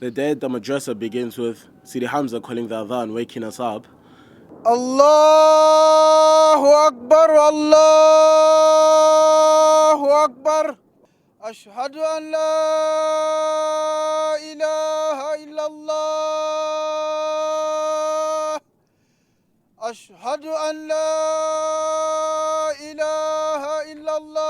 The day the madrassa begins with Sidi Hamza calling the adhan, waking us up. Allahu Akbar, Allahu Akbar. Ashhadu an la ilaha illallah. Ashhadu an la ilaha illallah.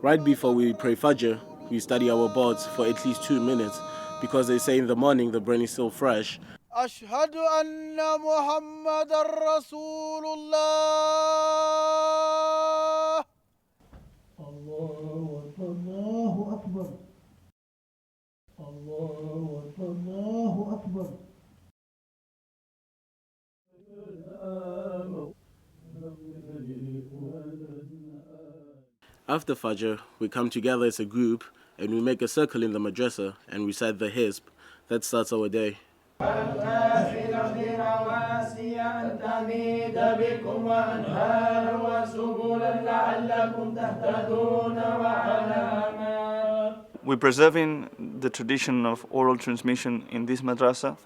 Right before we pray Fajr, we study our boards for at least 2 minutes because they say in the morning the brain is still fresh. Ashhadu anna Muhammadan Rasulullah. Allahu Akbar. Allahu Akbar. Allahu Akbar. After Fajr, we come together as a group and we make a circle in the madrassa and recite the hizb. That starts our day. We're preserving the tradition of oral transmission in this madrasa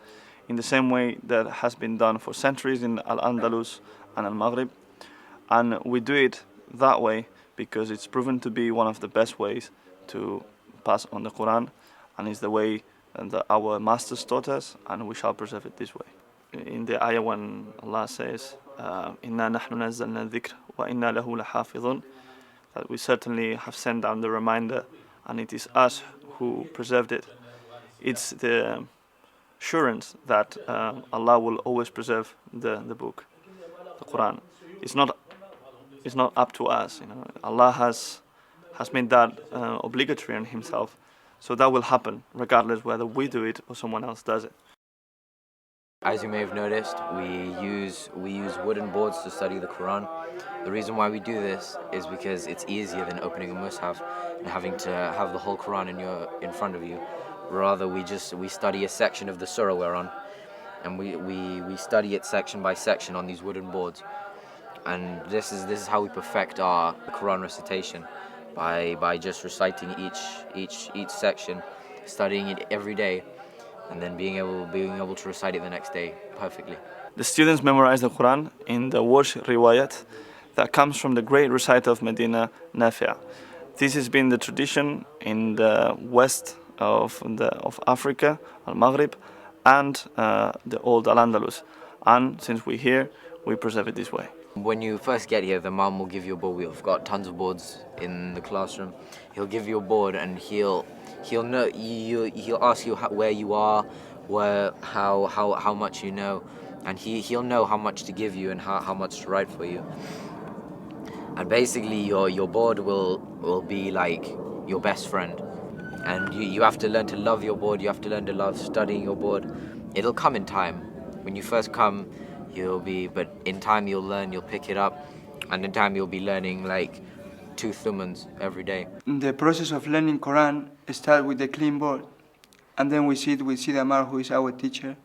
in the same way that has been done for centuries in Al-Andalus and Al-Maghrib. And we do it that way because it's proven to be one of the best ways to pass on the Quran, and it's the way that our masters taught us, and we shall preserve it this way. In the ayah when Allah says, "Inna nahnu nazzalna dhikr wa inna lahu lahafidhun," that we certainly have sent down the reminder, and it is us who preserved it. It's the assurance that Allah will always preserve the book, the Quran. It's not up to us. Allah has made that obligatory on Himself, so that will happen regardless whether we do it or someone else does it. As you may have noticed, we use wooden boards to study the Quran. The reason why we do this is because it's easier than opening a mushaf and having to have the whole Quran in front of you. Rather, we study a section of the surah we're on, and we study it section by section on these wooden boards. And this is how we perfect our Quran recitation, by just reciting each section, studying it every day, and then being able to recite it the next day perfectly. The students memorize the Quran in the Warsh riwayat that comes from the great reciter of Medina, Nafi'. This has been the tradition in the west of Africa, Al-Maghrib, and the old Al-Andalus. And since we're here, we preserve it this way. When you first get here, the Imam will give you a board. We've got tons of boards in the classroom. He'll give you a board, and he'll ask you where you are, how much you know, and he'll know how much to give you and how much to write for you. And basically, your board will be like your best friend, and you have to learn to love your board. You have to learn to love studying your board. It'll come in time. When you first come, but in time you'll learn, you'll pick it up, and in time you'll be learning like 2 thumans every day. The process of learning Quran starts with the clean board, and then we sit with Sidi Amar, who is our teacher,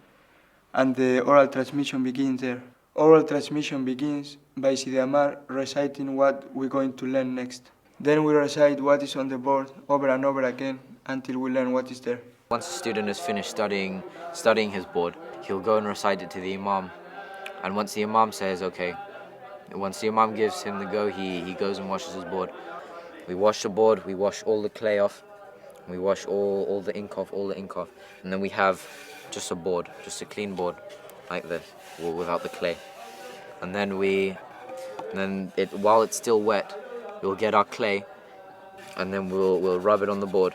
and the oral transmission begins there. Oral transmission begins by Sidi Amar reciting what we're going to learn next. Then we recite what is on the board over and over again until we learn what is there. Once a student has finished studying his board, he'll go and recite it to the Imam. And once the Imam says okay, once the Imam gives him the go, he goes and washes his board. We wash the board, we wash all the clay off, we wash all the ink off, and then we have just a board, just a clean board, like this, without the clay. And then while it's still wet, we'll get our clay, and then we'll rub it on the board,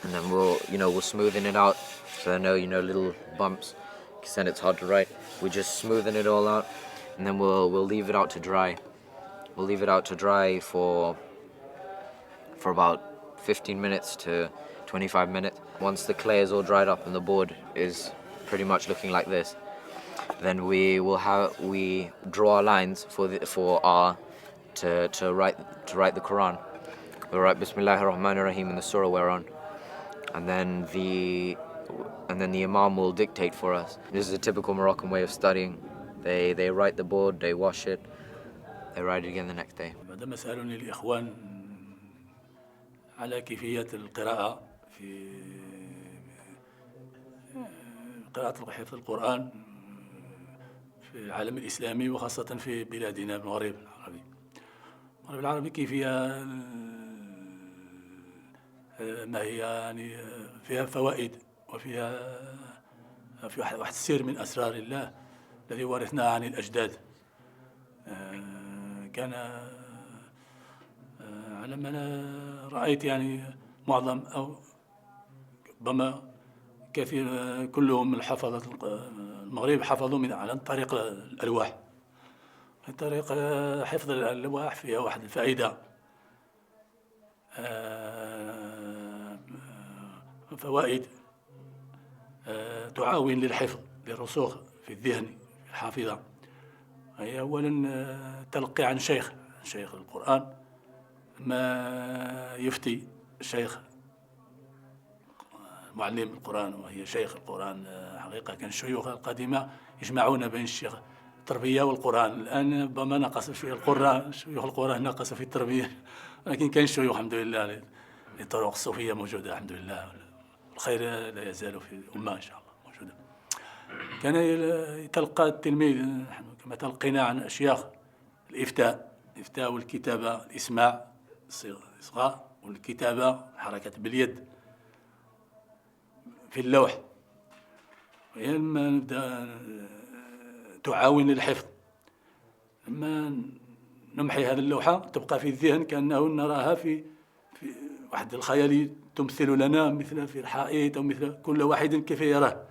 and then we'll smoothen it out so there are no little bumps, because then it's hard to write. We just smoothen it all out, and then we'll leave it out to dry. We'll leave it out to dry for about 15 minutes to 25 minutes. Once the clay is all dried up and the board is pretty much looking like this, then we draw our lines to write the Quran. We'll write Bismillahir Rahmanir Rahim in the surah we're on, and then the Imam will dictate for us. This is a typical Moroccan way of studying. They write the board, they wash it, they write it again the next day. عندما سألوني الإخوان على كيفية القراءة في قراءة وحفظ القرآن في العالم الإسلامي وخاصة في بلادنا المغرب العربي. المغرب العربي كيفية ما هي يعني فيها فوائد وفيها في واحد السر من أسرار الله الذي ورثناه عن الأجداد. كان على ما أنا رأيت يعني معظم أو ربما كثير كلهم من حفظة المغرب حفظوا من عن طريق الألواح. عن طريق حفظ الألواح فيها واحد الفائدة، فوائد تعاون للحفظ للرسوخ في الذهن في الحافظة. هي أولا تلقي عن شيخ القرآن، ما يفتي الشيخ معلم القرآن وهي شيخ القرآن. حقيقة كان الشيوخ القديمة يجمعون بين الشيخ التربية والقرآن. الآن ربما نقص في القرآن، شيوخ القرآن نقص في التربية، لكن كان الشيوخ الحمد لله للطرق الصوفية موجودة الحمد لله. الخير لا يزال في الأمة إن شاء الله موجودة. كان يتلقى التلميذ كما تلقينا عن أشياخ الإفتاء والكتابة، الإسماع الإصغاء والكتابة حركة باليد في اللوح. لما نبدأ تعاون الحفظ، لما نمحي هذه اللوحة تبقى في الذهن كأنه نراها في واحد الخيال تمثل لنا مثل في الحائط أو مثل كل واحد كيف يراه،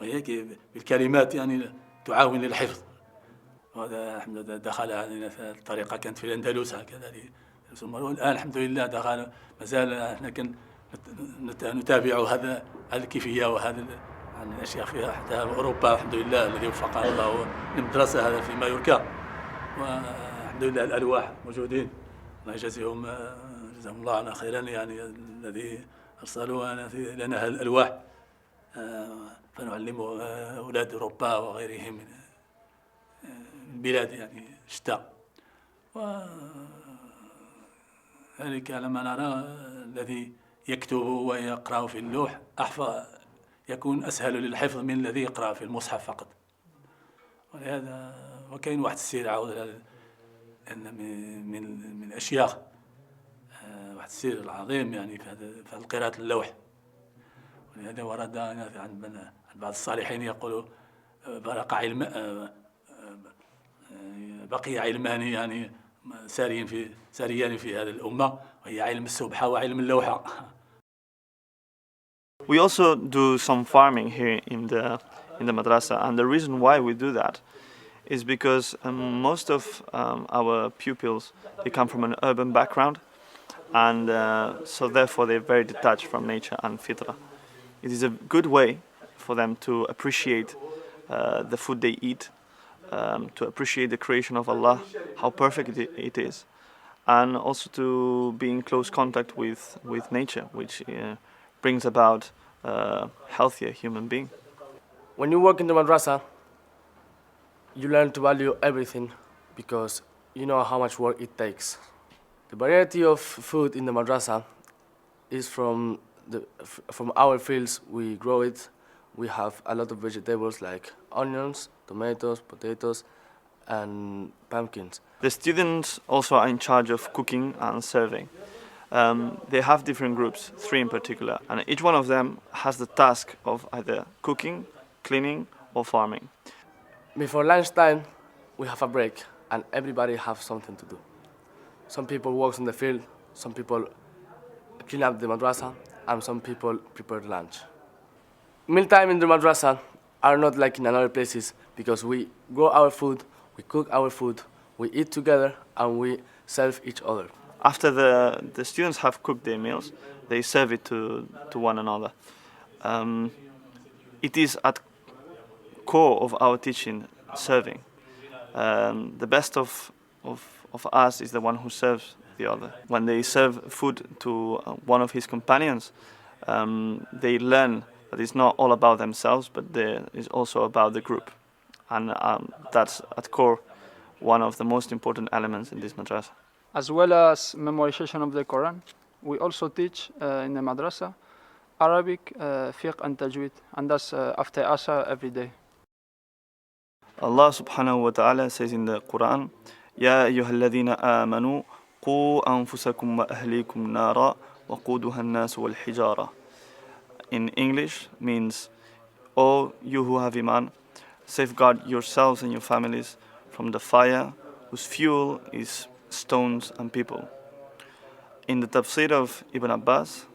وهي بالكلمات يعني تعاون للحفظ. وهذا الحمد لله دخل علينا الطريقة كانت في الأندلس هكذا، والآن الحمد لله دخل مازال احنا نتابع هذا الكيفية وهذا الأشياء فيها حتى أوروبا الحمد لله الذي وفقنا الله المدرسة هذا في مايوركا، والحمد لله الألواح موجودين. الله يجازيهم جزاهم الله عنا خيرا يعني الذي أرسلوا لنا هذه الألواح فنعلم أولاد أوروبا وغيرهم من البلاد يعني شتى. وذلك على ما نرى الذي يكتب ويقرأ في اللوح يكون أسهل للحفظ من الذي يقرأ في المصحف فقط. ولهذا وكاين واحد السير عاود أن من الأشياخ واحد السير العظيم يعني في قراءة اللوح. ولهذا ورد عن بعض الصالحين يقولوا بقي علمان يعني ساريان في هذه الأمة، وهي علم السبحة وعلم اللوحة. We also do some farming here in the madrasa, and the reason why we do that is because most of our pupils, they come from an urban background, and so therefore they're very detached from nature and fitra. It is a good way for them to appreciate the food they eat, to appreciate the creation of Allah, how perfect it is, and also to be in close contact with nature, which brings about a healthier human being. When you work in the madrasa, you learn to value everything because you know how much work it takes. The variety of food in the madrasa is from our fields. We grow it. We have a lot of vegetables like onions, tomatoes, potatoes, and pumpkins. The students also are in charge of cooking and serving. They have different groups, 3 in particular, and each one of them has the task of either cooking, cleaning, or farming. Before lunchtime, we have a break, and everybody has something to do. Some people work in the field, some people clean up the madrasa, and some people prepare lunch. Mealtime in the madrasa are not like in other places because we grow our food, we cook our food, we eat together, and we serve each other. After the students have cooked their meals, they serve it to one another. It is at core of our teaching, serving. The best of us is the one who serves the other. When they serve food to one of his companions, they learn that it's not all about themselves, but it's also about the group. And that's at core one of the most important elements in this madrasa. As well as memorization of the Quran, we also teach in the madrasa Arabic, fiqh and tajweed, and that's after Asr every day. Allah subhanahu wa ta'ala says in the Quran, يا أيها الذين آمنوا قوا أنفسكم وأهليكم نارا وقودها الناس والحجارة. In English means, O you who have Iman, safeguard yourselves and your families from the fire whose fuel is stones and people. In the tafsir of Ibn Abbas,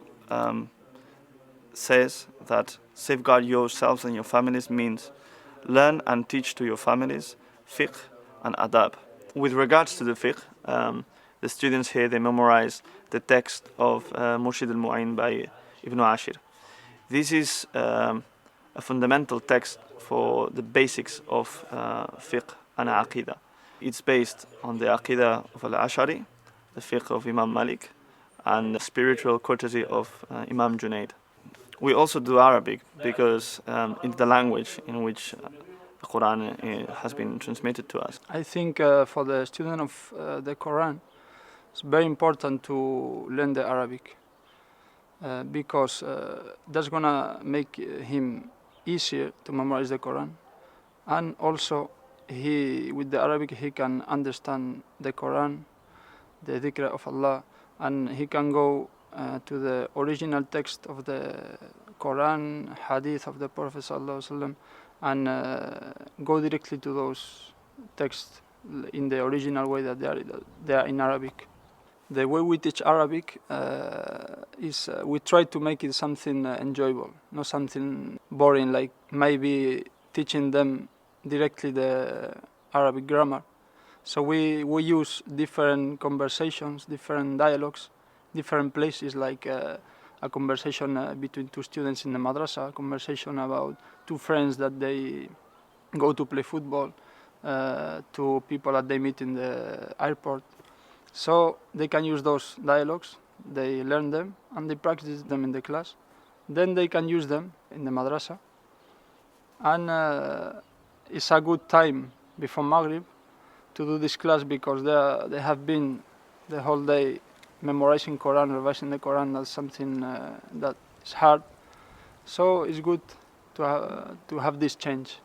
says that safeguard yourselves and your families means learn and teach to your families fiqh and adab. With regards to the fiqh, the students here, they memorize the text of Murshid al-Mu'in by Ibn Ashir. This is a fundamental text for the basics of fiqh and aqidah. It's based on the aqidah of al-Ash'ari, the fiqh of Imam Malik, and the spiritual courtesy of Imam Junaid. We also do Arabic because it's the language in which the Quran has been transmitted to us. I think for the student of the Quran, it's very important to learn the Arabic because that's gonna make him easier to memorize the Quran, and also with the Arabic he can understand the Quran, the dhikr of Allah, and he can go to the original text of the Quran, hadith of the Prophet ﷺ, and go directly to those texts in the original way that they are in Arabic. The way we teach Arabic is we try to make it something enjoyable, not something boring, like maybe teaching them directly the Arabic grammar. So we use different conversations, different dialogues, different places, like a conversation between two students in the madrassa, a conversation about two friends that they go to play football, to people that they meet in the airport. So they can use those dialogues, they learn them, and they practice them in the class. Then they can use them in the madrassa. And it's a good time before Maghrib to do this class because they have been the whole day memorizing Quran, revising the Quran. That's something that is hard. So it's good to have this change.